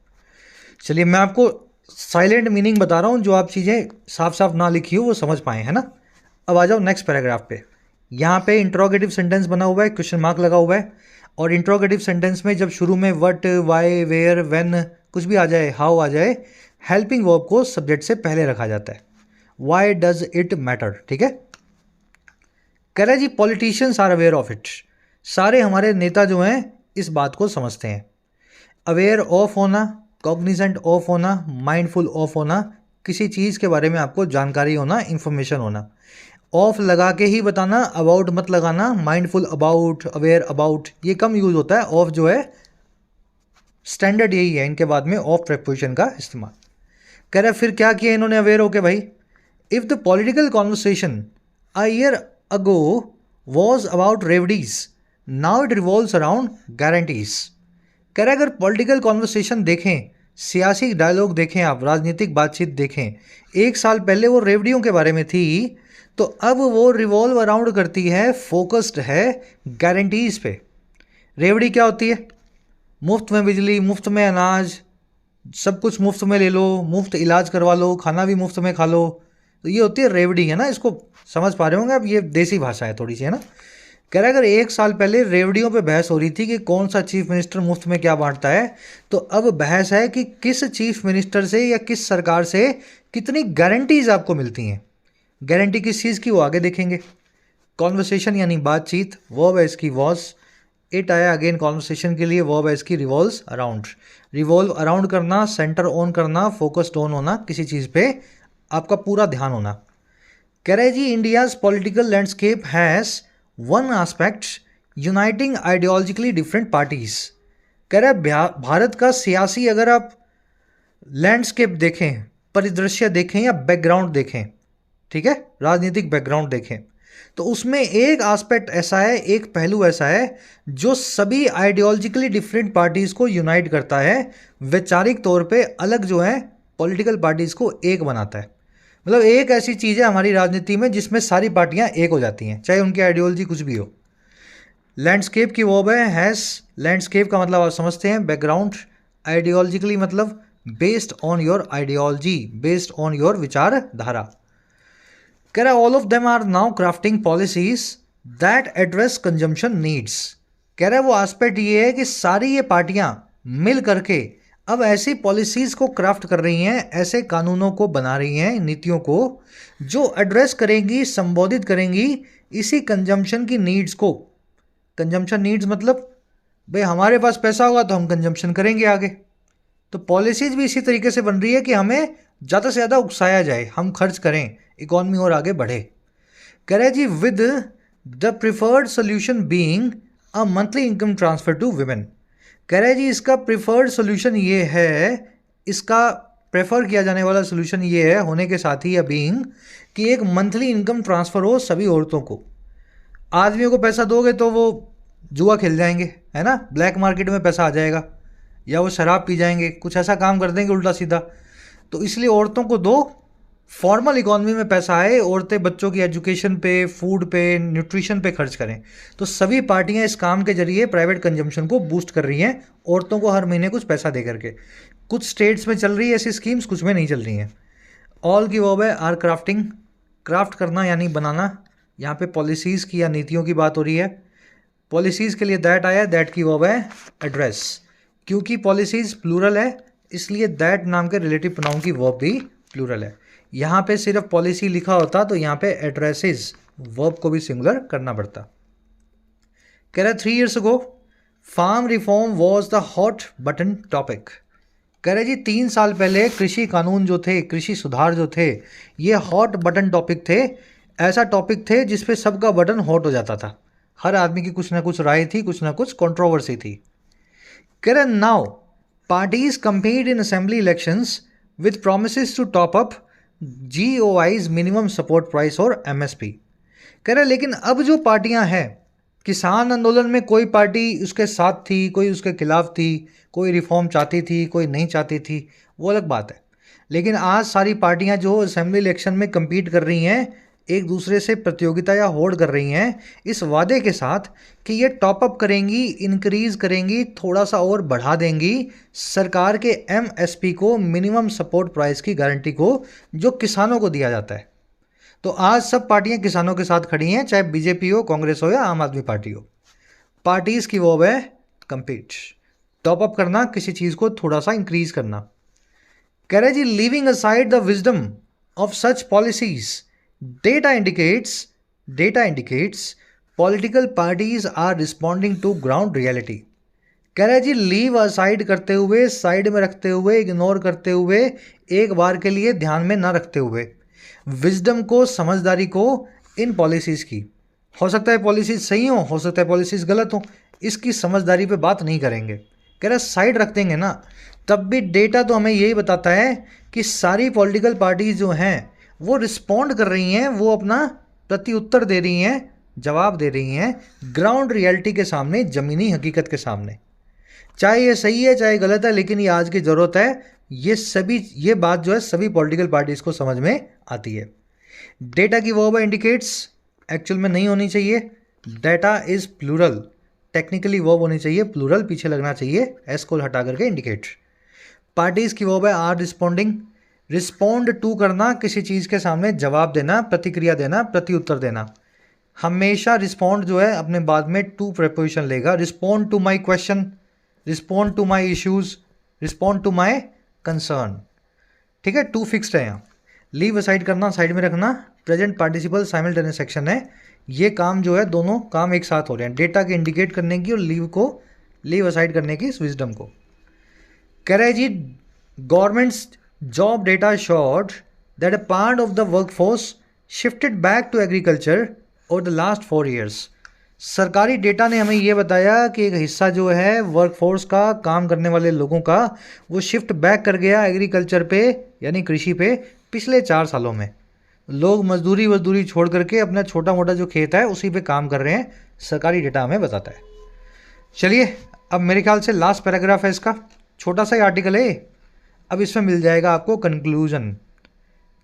चलिए मैं आपको साइलेंट मीनिंग बता रहा हूँ, जो आप चीज़ें साफ साफ ना लिखी हो वो समझ पाए, है ना। अब आ जाओ नेक्स्ट पैराग्राफ पे। यहाँ पे इंट्रोगेटिव सेंटेंस बना हुआ है, क्वेश्चन मार्क लगा हुआ है। और इंट्रोगेटिव सेंटेंस में जब शुरू में व्हाट, वाई, वेयर, व्हेन कुछ भी आ जाए, हाउ आ जाए, हेल्पिंग वर्ब को सब्जेक्ट से पहले रखा जाता है। वाई डज इट मैटर, ठीक है। कह रहा है जी politicians are aware of it. सारे हमारे नेता जो हैं इस बात को समझते हैं। अवेयर ऑफ होना, कॉग्निजेंट ऑफ होना, माइंडफुल ऑफ होना, किसी चीज़ के बारे में आपको जानकारी होना, इंफॉर्मेशन होना। ऑफ लगा के ही बताना, अबाउट मत लगाना। माइंडफुल अबाउट, अवेयर अबाउट, ये कम यूज होता है। ऑफ जो है स्टैंडर्ड यही है, इनके बाद में ऑफ प्रेपोजिशन का इस्तेमाल। कह रहा है फिर क्या किया इन्होंने अवेयर होके भाई। If the political conversation a year ago was about revdis, now it revolves around guarantees. कह रहा है अगर पॉलिटिकल कॉन्वर्सेशन देखें, सियासी डायलॉग देखें, आप राजनीतिक बातचीत देखें, 1 साल पहले वो रेवड़ियों के बारे में थी, तो अब वो रिवॉल्व अराउंड करती है, फोकस्ड है गारंटीज पे। रेवड़ी क्या होती है? मुफ्त में बिजली, मुफ्त में अनाज, सब कुछ मुफ्त में ले लो, मुफ्त इलाज करवा लो, खाना भी मुफ्त में खा लो, तो ये होती है रेवड़ी, है ना। इसको समझ पा रहे होंगे अब, ये देसी भाषा है थोड़ी सी, है ना। कह रहा है अगर 1 साल पहले रेवड़ियों पे बहस हो रही थी कि कौन सा चीफ मिनिस्टर मुफ्त में क्या बांटता है, तो अब बहस है कि किस चीफ मिनिस्टर से या किस सरकार से कितनी गारंटीज आपको मिलती हैं। गारंटी किस चीज़ की वो आगे देखेंगे। कॉन्वर्सेशन यानी बातचीत, वर्ब है इसकी वॉज, इट आया अगेन कॉन्वर्सेशन के लिए, वर्ब है इसकी रिवॉल्व्स अराउंड। रिवॉल्व अराउंड करना, सेंटर ऑन करना, फोकस्ड ऑन होना, किसी चीज़ पे आपका पूरा ध्यान होना। कह रहे जी India's political landscape has one aspect uniting ideologically different parties. कह रहा है भारत का सियासी अगर आप लैंडस्केप देखें, परिदृश्य देखें या बैकग्राउंड देखें, ठीक है, राजनीतिक बैकग्राउंड देखें, तो उसमें एक एस्पेक्ट ऐसा है, एक पहलू ऐसा है जो सभी आइडियोलॉजिकली डिफरेंट पार्टीज को यूनाइट करता है, वैचारिक तौर पे अलग जो है पॉलिटिकल पार्टीज को एक बनाता है। मतलब एक ऐसी चीज़ है हमारी राजनीति में जिसमें सारी पार्टियां एक हो जाती हैं, चाहे उनकी आइडियोलॉजी कुछ भी हो। लैंडस्केप की वर्ब है हैज़। लैंडस्केप का मतलब आप समझते हैं, बैकग्राउंड। आइडियोलॉजिकली मतलब based on your ideology, based on your विचारधारा। कह रहा है all of them are now crafting policies that address consumption needs. कह रहा है वो एस्पेक्ट ये है कि सारी ये पार्टियां मिल करके अब ऐसी पॉलिसीज़ को क्राफ्ट कर रही हैं, ऐसे कानूनों को बना रही हैं, नीतियों को जो एड्रेस करेंगी, संबोधित करेंगी इसी कंजम्पशन की नीड्स को। कंजम्पशन नीड्स मतलब भाई हमारे पास पैसा होगा तो हम कंजम्पशन करेंगे आगे। तो पॉलिसीज़ भी इसी तरीके से बन रही है कि हमें ज़्यादा से ज़्यादा उकसाया जाए, हम खर्च करें, इकॉनमी और आगे बढ़े। कह रहे जी with the preferred solution being a monthly income transfer to women. कह रहे जी इसका प्रिफर्ड सोल्यूशन ये है, इसका प्रेफर किया जाने वाला सोल्यूशन ये है, होने के साथ ही या बीइंग, कि एक मंथली इनकम ट्रांसफ़र हो सभी औरतों को। आदमियों को पैसा दोगे तो वो जुआ खेल जाएंगे, है ना, ब्लैक मार्केट में पैसा आ जाएगा, या वो शराब पी जाएंगे, कुछ ऐसा काम कर देंगे उल्टा सीधा। तो इसलिए औरतों को दो, फॉर्मल इकॉनमी में पैसा आए, औरतें बच्चों की एजुकेशन पे, फूड पे, न्यूट्रिशन पे खर्च करें। तो सभी पार्टियां इस काम के जरिए प्राइवेट कंजम्पशन को बूस्ट कर रही हैं, औरतों को हर महीने कुछ पैसा दे करके। कुछ स्टेट्स में चल रही है ऐसी स्कीम्स, कुछ में नहीं चल रही हैं। ऑल की वर्ब है आर क्राफ्टिंग। क्राफ्ट करना यानी बनाना। यहाँ पे पॉलिसीज़ की या नीतियों की बात हो रही है। पॉलिसीज़ के लिए दैट आया, दैट की वर्ब है एड्रेस। क्योंकि पॉलिसीज़ प्लूरल है इसलिए दैट नाम के रिलेटिव प्रोनाउन की वर्ब भी प्लूरल है। यहाँ पे सिर्फ पॉलिसी लिखा होता तो यहाँ पे एड्रेसेस वर्ब को भी सिंगुलर करना पड़ता। कह रहा है 3 years ago farm reform was the hot button topic. कह रहे जी 3 साल पहले कृषि कानून जो थे, कृषि सुधार जो थे, ये हॉट बटन टॉपिक थे। ऐसा टॉपिक थे जिसपे सबका बटन हॉट हो जाता था, हर आदमी की कुछ ना कुछ राय थी, कुछ ना कुछ कंट्रोवर्सी थी। कह रहे now parties compete in assembly elections with promises to top up GOI's minimum support price और MSP। कह रहे लेकिन अब जो पार्टियां हैं, किसान आंदोलन में कोई पार्टी उसके साथ थी, कोई उसके खिलाफ थी, कोई रिफॉर्म चाहती थी, कोई नहीं चाहती थी, वो अलग बात है। लेकिन आज सारी पार्टियां जो असेंबली इलेक्शन में compete कर रही हैं, एक दूसरे से प्रतियोगिता या होड़ कर रही हैं इस वादे के साथ कि ये टॉप अप करेंगी, इंक्रीज करेंगी, थोड़ा सा और बढ़ा देंगी सरकार के MSP को, मिनिमम सपोर्ट प्राइस की गारंटी को, जो किसानों को दिया जाता है। तो आज सब पार्टियां किसानों के साथ खड़ी हैं, चाहे बीजेपी हो, कांग्रेस हो या आम आदमी पार्टी हो। पार्टीज की वो है कंपीट, टॉप अप करना, किसी चीज़ को थोड़ा सा इंक्रीज करना। कह रहे जी leaving aside the wisdom of such policies, Data indicates political parties are responding to ground reality। कह रहा है जी लीव असाइड करते हुए, साइड में रखते हुए, इग्नोर करते हुए, एक बार के लिए ध्यान में ना रखते हुए विजडम को, समझदारी को इन पॉलिसीज़ की। हो सकता है पॉलिसीज सही हो सकता है पॉलिसीज गलत हो, इसकी समझदारी पे बात नहीं करेंगे। कह रहा साइड रख देंगे ना, तब भी डेटा तो हमें यही बताता है कि सारी पॉलिटिकल पार्टीज जो हैं वो रिस्पॉन्ड कर रही हैं, वो अपना प्रति उत्तर दे रही हैं, जवाब दे रही हैं ग्राउंड रियलिटी के सामने, ज़मीनी हकीकत के सामने। चाहे ये सही है चाहे गलत है, लेकिन ये आज की ज़रूरत है। ये बात जो है सभी पॉलिटिकल पार्टीज़ को समझ में आती है। डेटा की वर्ब इंडिकेट्स एक्चुअल में नहीं होनी चाहिए, data is plural, technically verb होनी चाहिए प्लूरल, पीछे लगना चाहिए एस को हटा करके इंडिकेट। पार्टीज़ की वर्ब है आर रिस्पॉन्डिंग, रिस्पॉन्ड टू करना, किसी चीज़ के सामने जवाब देना, प्रतिक्रिया देना, प्रति उत्तर देना। हमेशा रिस्पॉन्ड जो है अपने बाद में टू प्रेपोजिशन लेगा, respond to my question, respond to my issues, respond to my concern. ठीक है, टू फिक्स्ड है यहाँ। लीव असाइड करना, साइड में रखना, प्रेजेंट पार्टिसिपल साइमल्टेनियस एक्शन है। ये काम जो है दोनों काम एक साथ हो रहे हैं, डेटा के इंडिकेट करने की और लीव असाइड करने की, इस विजडम को। कह रहे जी governments job data showed that a part of the workforce shifted back to agriculture over the last 4 years। सरकारी डेटा ने हमें ये बताया कि एक हिस्सा जो है वर्कफोर्स का, काम करने वाले लोगों का, वो शिफ्ट बैक कर गया एग्रीकल्चर पे, यानी कृषि पे, पिछले 4 सालों में। लोग मजदूरी छोड़ करके अपना छोटा मोटा जो खेत है उसी पे काम कर रहे हैं, सरकारी डेटा हमें बताता है। चलिए अब मेरे ख्याल से लास्ट पैराग्राफ है इसका, छोटा सा ही आर्टिकल है, अब इसमें मिल जाएगा आपको कंक्लूजन।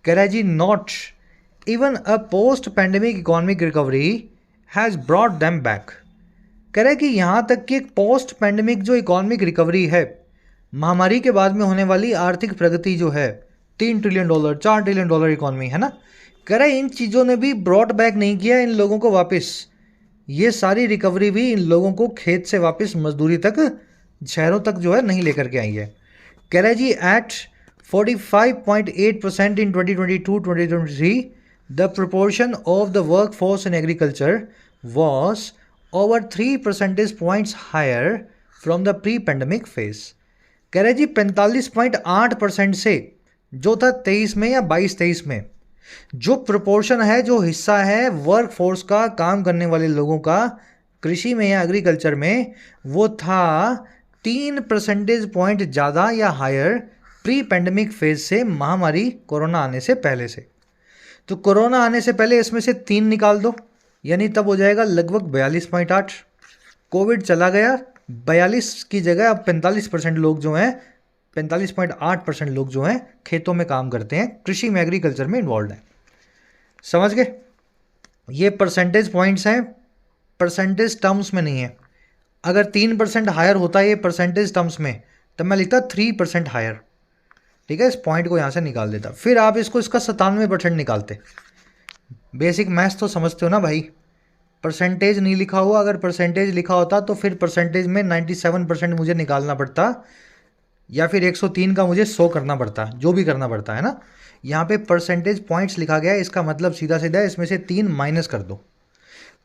कह रहा है जी not even a post pandemic economic recovery has brought them back. कह रहा है कि यहाँ तक कि एक पोस्ट पैंडेमिक जो इकोनॉमिक रिकवरी है, महामारी के बाद में होने वाली आर्थिक प्रगति जो है, $3 ट्रिलियन, $4 ट्रिलियन इकोनॉमी है ना, कह रहा है इन चीज़ों ने भी ब्रॉट बैक नहीं किया इन लोगों को वापस। ये सारी रिकवरी भी इन लोगों को खेत से वापस मजदूरी तक, शहरों तक जो है नहीं लेकर के आई है। कह रहा है जी at 45.8% in 2022-2023 the proportion of the work force in agriculture was over 3 percentage points higher from the pre pandemic phase. कह रहे जी 45.8% से जो था 23 में या 22-23 में, जो प्रोपोर्शन है, जो हिस्सा है वर्क फोर्स का, काम करने वाले लोगों का कृषि में या एग्रीकल्चर में, वो था 3 परसेंटेज पॉइंट ज़्यादा या हायर प्री पेंडेमिक फेज से, महामारी कोरोना आने से पहले से। तो कोरोना आने से पहले इसमें से 3 निकाल दो, यानी तब हो जाएगा लगभग 42.8। कोविड चला गया, 42 की जगह अब 45% लोग जो हैं, 45.8% लोग जो हैं खेतों में काम करते हैं, कृषि में, एग्रीकल्चर में इन्वॉल्व हैं। समझ गए? ये परसेंटेज पॉइंट्स हैं, परसेंटेज टर्म्स में नहीं है। अगर 3% हायर होता है ये परसेंटेज टर्म्स में, तब मैं लिखता 3% हायर। ठीक है, इस पॉइंट को यहाँ से निकाल देता, फिर आप इसको इसका 97% निकालते। बेसिक मैथ्स तो समझते हो ना भाई, परसेंटेज नहीं लिखा हुआ, अगर परसेंटेज लिखा होता तो फिर परसेंटेज में 97% मुझे निकालना पड़ता, या फिर 103 का मुझे 100 करना पड़ता, जो भी करना पड़ता है ना। यहाँ पे परसेंटेज पॉइंट्स लिखा गया है, इसका मतलब सीधा सीधा इसमें से 3 माइनस कर दो।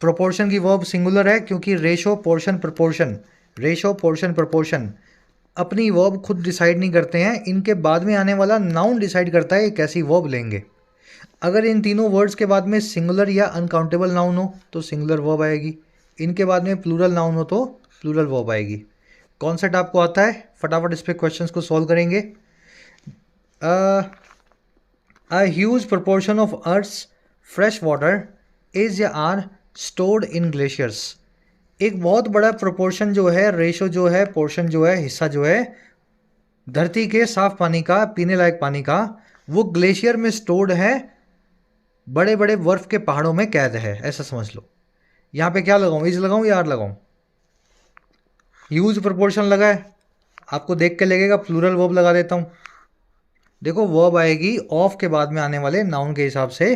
प्रोपोर्शन की वर्ब सिंगुलर है क्योंकि रेशो पोर्शन प्रपोर्शन अपनी वर्ब खुद डिसाइड नहीं करते हैं, इनके बाद में आने वाला नाउन डिसाइड करता है कैसी वर्ब लेंगे। अगर इन तीनों वर्ड्स के बाद में सिंगुलर या अनकाउंटेबल नाउन हो तो सिंगुलर वर्ब आएगी, इनके बाद में प्लूरल नाउन हो तो प्लूरल वर्ब आएगी। कॉन्सेप्ट आपको आता है, फटाफट इस पे क्वेश्चंस को सॉल्व करेंगे। A huge proportion of Earth's fresh water is या आर stored in glaciers। एक बहुत बड़ा प्रोपोर्शन जो है, रेशो जो है, पोर्शन जो है, हिस्सा जो है धरती के साफ पानी का, पीने लायक पानी का, वो ग्लेशियर में स्टोर्ड है, बड़े बड़े बर्फ के पहाड़ों में कैद है, ऐसा समझ लो। यहाँ पे क्या लगाऊं, इज लगाऊं या आर लगाऊं? ह्यूज प्रोपोर्शन लगा है, आपको देख के लगेगा प्लूरल वर्ब लगा देता हूँ। देखो वर्ब आएगी ऑफ के बाद में आने वाले नाउन के हिसाब से,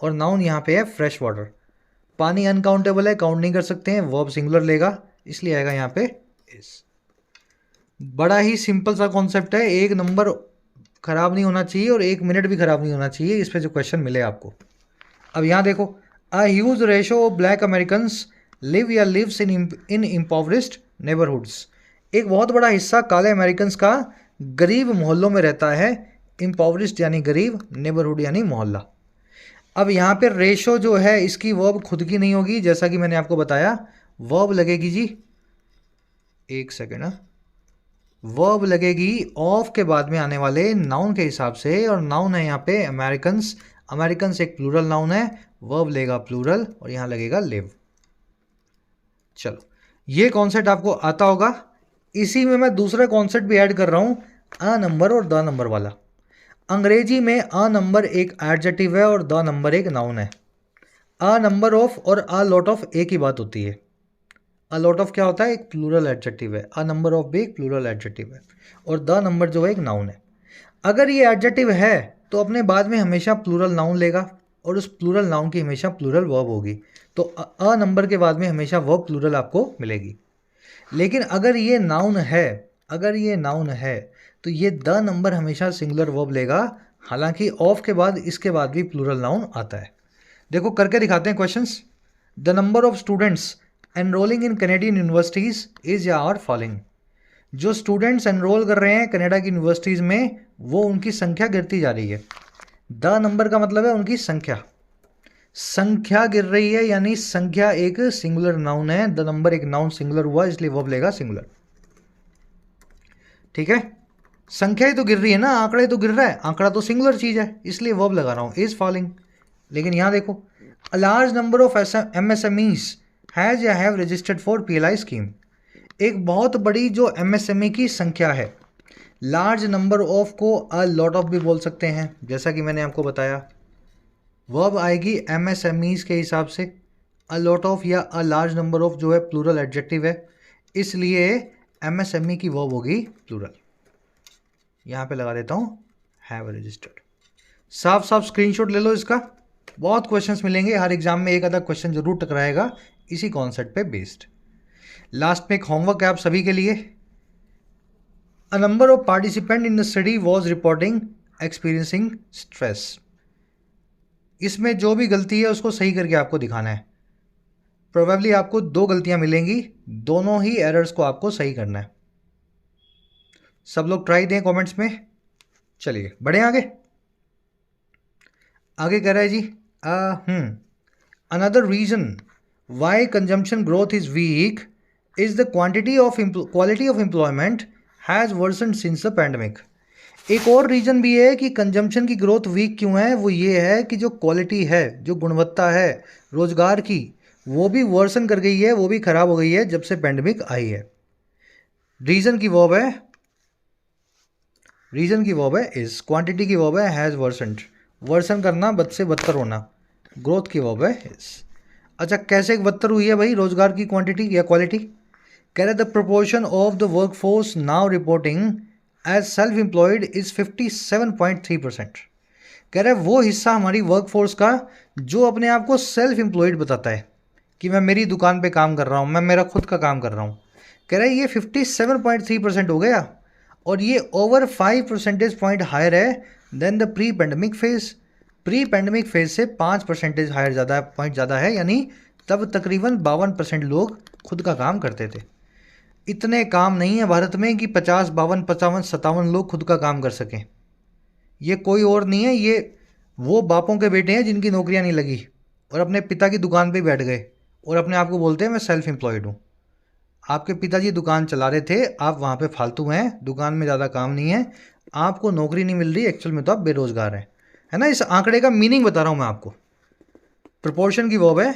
और नाउन यहाँ पे है फ्रेश वाटर। पानी अनकाउंटेबल है, काउंट नहीं कर सकते हैं, वर्ब सिंगुलर लेगा, इसलिए आएगा यहाँ पे इज। बड़ा ही सिंपल सा कॉन्सेप्ट है, एक नंबर खराब नहीं होना चाहिए और 1 मिनट भी खराब नहीं होना चाहिए इस पे जो क्वेश्चन मिले आपको। अब यहाँ देखो, a huge ratio of black Americans live या लिव्स इन इम्पोवरिस्ड नेबरहुड्स। एक बहुत बड़ा हिस्सा काले अमेरिकन्स का गरीब मोहल्लों में रहता है। इम्पोवरिस्ड यानी गरीब, नेबरहुड यानी मोहल्ला। अब यहाँ पे रेशो जो है इसकी वर्ब खुद की नहीं होगी, जैसा कि मैंने आपको बताया। वर्ब लगेगी जी, एक सेकेंड, वर्ब लगेगी ऑफ के बाद में आने वाले नाउन के हिसाब से, और नाउन है यहाँ पे अमेरिकन्स। अमेरिकन्स एक प्लूरल नाउन है, वर्ब लेगा प्लूरल और यहाँ लगेगा लिव। चलो, ये कॉन्सेप्ट आपको आता होगा। इसी में मैं दूसरा कॉन्सेप्ट भी ऐड कर रहा हूँ, अ नंबर और द नंबर वाला। अंग्रेजी में अ नंबर एक एडजेक्टिव है और द नंबर एक नाउन है। अ नंबर ऑफ और अ लॉट ऑफ एक ही बात होती है। अ लॉट ऑफ क्या होता है, एक प्लूरल एडजेक्टिव है। अ नंबर ऑफ भी एक प्लूरल एडजेक्टिव है, और द नंबर जो है एक नाउन है। अगर ये एडजेक्टिव है तो अपने बाद में हमेशा प्लूरल नाउन लेगा, और उस प्लूरल नाउन की हमेशा प्लूरल वर्ब होगी। तो अ नंबर के बाद में हमेशा वर्ब प्लूरल आपको मिलेगी। लेकिन अगर ये नाउन है, अगर ये नाउन है तो ये द नंबर हमेशा सिंगुलर वर्ब लेगा, हालांकि ऑफ के बाद इसके बाद भी प्लूरल नाउन आता है। देखो करके दिखाते हैं questions. The number of students enrolling in Canadian universities is या आर फॉलोइंग। जो स्टूडेंट्स एनरोल कर रहे हैं कनाडा की यूनिवर्सिटीज़ में, वो उनकी संख्या गिरती जा रही है। द नंबर का मतलब है उनकी संख्या, संख्या गिर रही है, यानी संख्या एक सिंगुलर नाउन है। द नंबर एक नाउन सिंगुलर हुआ, इसलिए वर्ब लेगा सिंगुलर। ठीक है, संख्या ही तो गिर रही है ना, आंकड़ा ही तो गिर रहा है, आंकड़ा तो सिंगुलर चीज है, इसलिए वर्ब लगा रहा हूं, इज फॉलोइंग। लेकिन यहां देखो, a large number of MSMEs has या have registered for PLI scheme. एक बहुत बड़ी जो MSME की संख्या है। लार्ज नंबर ऑफ को अ लॉट ऑफ भी बोल सकते हैं, जैसा कि मैंने आपको बताया। वर्ब आएगी MSMEs के हिसाब से। अ लॉट ऑफ या अ लार्ज नंबर ऑफ जो है प्लूरल एडजेक्टिव है, इसलिए MSME की वर्ब होगी प्लूरल। यहाँ पे लगा देता हूँ हैव रजिस्टर्ड। साफ साफ स्क्रीनशॉट ले लो इसका, बहुत क्वेश्चंस मिलेंगे, हर एग्जाम में एक आधा क्वेश्चन जरूर टकराएगा इसी कॉन्सेप्ट पे बेस्ड। लास्ट में एक होमवर्क है आप सभी के लिए। A number of participant in the study was reporting experiencing stress. इसमें जो भी गलती है उसको सही करके आपको दिखाना है। प्रोबेबली आपको 2 गलतियां मिलेंगी, दोनों ही एरर्स को आपको सही करना है। सब लोग ट्राई दें कमेंट्स में। चलिए बढ़े आगे। आगे कह रहा है जी, another reason why consumption growth is weak is the quality of employment has worsened since the pandemic. एक और रीजन भी है कि कंजम्पशन की ग्रोथ वीक क्यों है, वो ये है कि जो क्वालिटी है, जो गुणवत्ता है रोजगार की, वो भी वर्सन कर गई है, वो भी खराब हो गई है जब से पैंडमिक आई है। रीजन की वर्ब है, रीजन की वर्ब है इज, क्वांटिटी की वर्ब है हैज़ वर्सनड, वर्सन करना, बद से बदतर होना। ग्रोथ की वर्ब है इज। अच्छा, कैसे बदतर हुई है भाई रोजगार की क्वांटिटी या क्वालिटी? कह रहे the proportion of the workforce now reporting as self employed is 57.3%। कह रहे वो हिस्सा हमारी वर्कफोर्स का जो अपने आप को सेल्फ एम्प्लॉयड बताता है कि मैं मेरी दुकान पे काम कर रहा हूँ, मैं मेरा खुद का काम कर रहा हूँ, कह रहे ये 57.3% हो गया, और ये ओवर 5 परसेंटेज पॉइंट हायर है than the pre pandemic phase. Pre pandemic phase से 5 परसेंटेज हायर ज़्यादा पॉइंट ज़्यादा है, यानी तब तकरीबन 52% लोग खुद का काम करते थे। इतने काम नहीं है भारत में कि 50, 52, 55, 57 लोग खुद का काम कर सकें। ये कोई और नहीं है, ये वो बापों के बेटे हैं जिनकी नौकरियां नहीं लगी और अपने पिता की दुकान पे बैठ गए और अपने आप को बोलते हैं मैं सेल्फ एम्प्लॉयड हूँ। आपके पिताजी दुकान चला रहे थे, आप वहाँ पे फालतू हैं, दुकान में ज़्यादा काम नहीं है, आपको नौकरी नहीं मिल रही, एक्चुअल में तो आप बेरोजगार हैं, है ना। इस आंकड़े का मीनिंग बता रहा हूँ मैं आपको, प्रोपोर्शन की वर्ब है।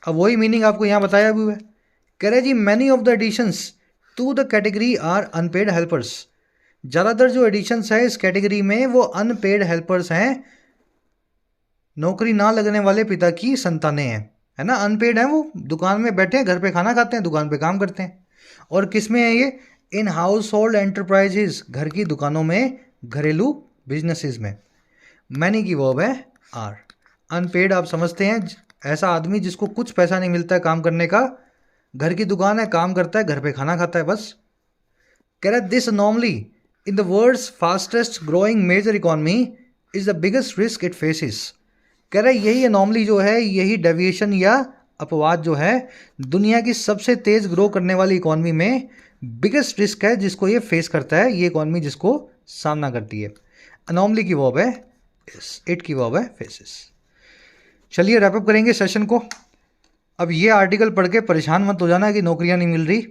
अब वही मीनिंग आपको यहाँ बताया भी हुआ है। कह रहे जी many of the additions to the category are unpaid helpers. ज़्यादातर जो एडिशंस है इस कैटेगरी में वो अनपेड हेल्पर्स हैं, नौकरी ना लगने वाले पिता की संतानें हैं, है ना। अनपेड हैं, वो दुकान में बैठे हैं, घर पे खाना खाते हैं, दुकान पे काम करते हैं। और किस में है ये? इन हाउस होल्ड एंटरप्राइजेज, घर की दुकानों में, घरेलू बिजनेसेस में। मैनी की वर्ब है आर। अनपेड आप समझते हैं, ऐसा आदमी जिसको कुछ पैसा नहीं मिलता है काम करने का, घर की दुकान है, काम करता है, घर पे खाना खाता है, बस। कह रहा है this anomaly in the world's fastest growing major economy is the biggest risk it faces. कह रहा है यही अनॉमली जो है, यही डेविएशन या अपवाद जो है, दुनिया की सबसे तेज ग्रो करने वाली इकॉनमी में बिगेस्ट रिस्क है जिसको ये फेस करता है, ये इकॉनमी जिसको सामना करती है। अनॉमली की वर्ब है इट की वर्ब है फेसिस। चलिए रैपअप करेंगे सेशन को। अब ये आर्टिकल पढ़ के परेशान मत हो जाना कि नौकरियां नहीं मिल रही।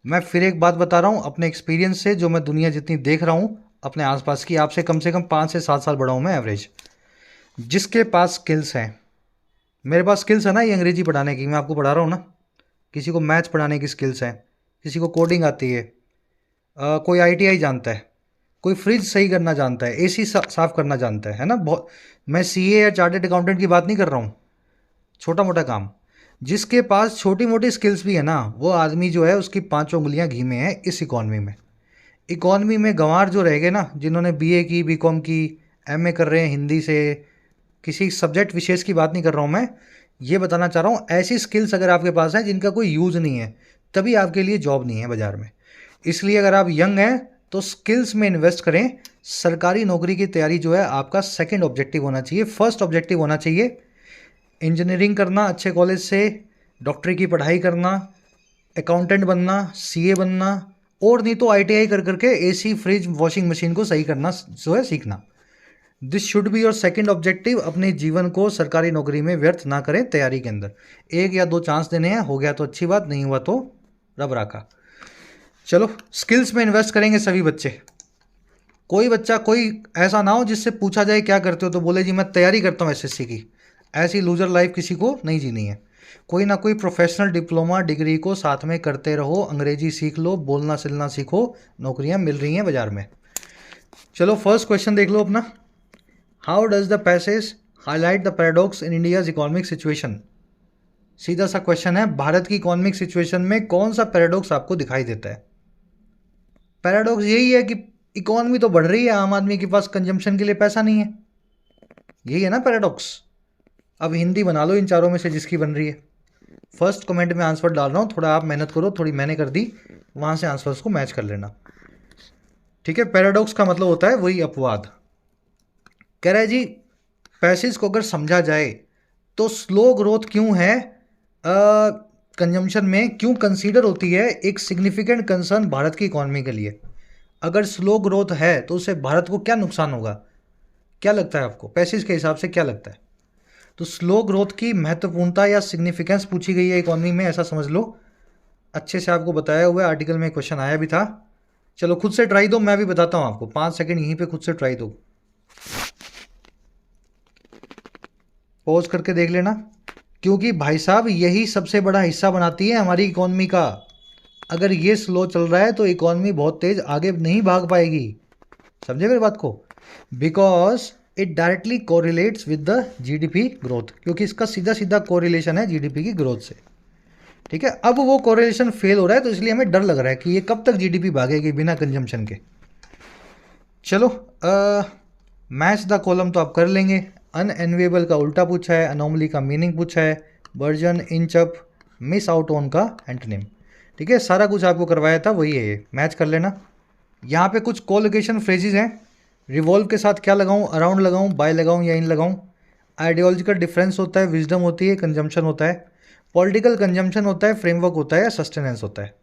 मैं फिर एक बात बता रहा हूँ अपने एक्सपीरियंस से, जो मैं दुनिया जितनी देख रहा हूँ अपने आसपास की, आपसे कम से कम 5 से 7 साल बड़ा हूँ मैं एवरेज। जिसके पास स्किल्स हैं, मेरे पास स्किल्स है ना ये अंग्रेजी पढ़ाने की, मैं आपको पढ़ा रहा हूँ ना, किसी को मैथ्स पढ़ाने की स्किल्स हैं, किसी को कोडिंग आती है, कोई आईटीआई जानता है, कोई फ्रिज सही करना जानता है, एसी साफ करना जानता है ना। बहुत, मैं सीए या चार्टर्ड अकाउंटेंट की बात नहीं कर रहा हूँ, छोटा मोटा काम। जिसके पास छोटी मोटी स्किल्स भी है ना, वो आदमी जो है उसकी 5 उंगलियां घी में है इस इकॉनमी में। इकॉनमी में गंवार जो रह गए ना, जिन्होंने बीए की, बीकॉम की, एमए कर रहे हैं हिंदी से, किसी सब्जेक्ट विशेष की बात नहीं कर रहा हूँ मैं, ये बताना चाह रहा हूँ ऐसी स्किल्स अगर आपके पास हैं जिनका कोई यूज़ नहीं है, तभी आपके लिए जॉब नहीं है बाज़ार में। इसलिए अगर आप यंग हैं तो स्किल्स में इन्वेस्ट करें। सरकारी नौकरी की तैयारी जो है आपका सेकंड ऑब्जेक्टिव होना चाहिए, फर्स्ट ऑब्जेक्टिव होना चाहिए इंजीनियरिंग करना अच्छे कॉलेज से, डॉक्टरी की पढ़ाई करना, अकाउंटेंट बनना, सीए बनना, और नहीं तो आईटीआई कर करके एसी, फ्रिज, वॉशिंग मशीन को सही करना जो है सीखना। This should be your second objective. अपने जीवन को सरकारी नौकरी में व्यर्थ ना करें तैयारी के अंदर। 1 या 2 चांस देने हैं, हो गया तो अच्छी बात, नहीं हुआ तो रब राखा। चलो स्किल्स में इन्वेस्ट करेंगे सभी बच्चे। कोई बच्चा कोई ऐसा ना हो जिससे पूछा जाए क्या करते हो तो बोले जी मैं तैयारी करता हूँ एसएससी की। ऐसी लूजर लाइफ किसी को नहीं जीनी है। कोई ना कोई प्रोफेशनल डिप्लोमा डिग्री को साथ में करते रहो, अंग्रेजी सीख लो, बोलना सिलना सीखो, नौकरियां मिल रही हैं बाजार में। चलो फर्स्ट क्वेश्चन देख लो अपना। How does the passage highlight the paradox in India's economic situation. सीधा सा क्वेश्चन है, भारत की इकोनॉमिक सिचुएशन में कौन सा पैराडॉक्स आपको दिखाई देता है। पैराडॉक्स यही है कि इकोनॉमी तो बढ़ रही है, आम आदमी के पास कंजम्पशन के लिए पैसा नहीं है, यही है ना पैराडॉक्स। अब हिंदी बना लो इन चारों में से जिसकी बन रही है। फर्स्ट कमेंट में आंसर डाल रहा हूँ, थोड़ा आप मेहनत करो, थोड़ी मैंने कर दी, वहाँ से आंसर्स को मैच कर लेना, ठीक है। पैराडॉक्स का मतलब होता है वही अपवाद। कह रहा है जी पैसेज को अगर समझा जाए तो स्लो ग्रोथ क्यों है कंजम्पशन में, क्यों कंसीडर होती है एक सिग्निफिकेंट कंसर्न भारत की इकोनॉमी के लिए। अगर स्लो ग्रोथ है तो उससे भारत को क्या नुकसान होगा, क्या लगता है आपको, पैसेज के हिसाब से क्या लगता है। तो स्लो ग्रोथ की महत्वपूर्णता या सिग्निफिकेंस पूछी गई है इकोनॉमी में, ऐसा समझ लो। अच्छे से आपको बताया हुआ है, आर्टिकल में क्वेश्चन आया भी था। चलो खुद से ट्राई दो, मैं भी बताता हूँ आपको, 5 सेकंड यहीं पे खुद से ट्राई दो, पॉज करके देख लेना, क्योंकि भाई साहब यही सबसे बड़ा हिस्सा बनाती है हमारी इकोनॉमी का। अगर ये स्लो चल रहा है तो इकोनॉमी बहुत तेज आगे नहीं भाग पाएगी, समझे मेरी बात को। Because it directly correlates with the GDP growth, क्योंकि इसका सीधा सीधा कोरिलेशन है जीडीपी की ग्रोथ से, ठीक है। अब वो कोरिलेशन फेल हो रहा है तो इसलिए हमें डर लग रहा है कि ये कब तक जीडीपी भागेगी बिना कंजम्पशन के। चलो मैच द कॉलम तो आप कर लेंगे। अनएनवेबल का उल्टा पूछा है, अनोमली का मीनिंग पूछा है, वर्जन, इंचअप, मिस आउट ऑन का एंटोनिम, ठीक है। सारा कुछ आपको करवाया था वही है, ये मैच कर लेना। यहाँ पे कुछ कोलोकेशन फ्रेजेस हैं, रिवॉल्व के साथ क्या लगाऊं, अराउंड लगाऊं, बाय लगाऊं या इन लगाऊं। आइडियोलॉजिकल डिफरेंस होता है, विजडम होती है, कंजम्पशन होता है, पॉलिटिकल कंजम्पशन होता है, फ्रेमवर्क होता है, सस्टेनेंस होता है,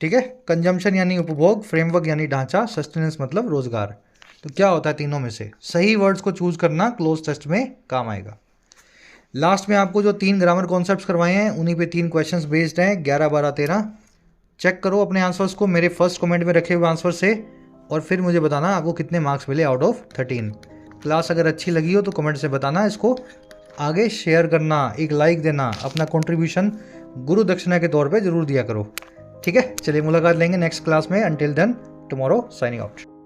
ठीक है। कंजम्पशन यानी उपभोग, फ्रेमवर्क यानी ढांचा, सस्टेनेंस मतलब रोजगार। तो क्या होता है तीनों में से, सही वर्ड्स को चूज करना क्लोज टेस्ट में काम आएगा। लास्ट में आपको जो 3 ग्रामर कॉन्सेप्ट्स करवाए हैं उन्हीं पे 3 क्वेश्चंस बेस्ड हैं, 11, 12, 13। चेक करो अपने आंसर्स को मेरे फर्स्ट कमेंट में रखे हुए आंसर से, और फिर मुझे बताना आपको कितने मार्क्स मिले आउट ऑफ 13। क्लास अगर अच्छी लगी हो तो कमेंट से बताना, इसको आगे शेयर करना, एक लाइक देना, अपना कंट्रीब्यूशन गुरु दक्षिणा के तौर पे जरूर दिया करो। ठीक है, चलिए मुलाकात लेंगे नेक्स्ट क्लास में। Until then, tomorrow signing out.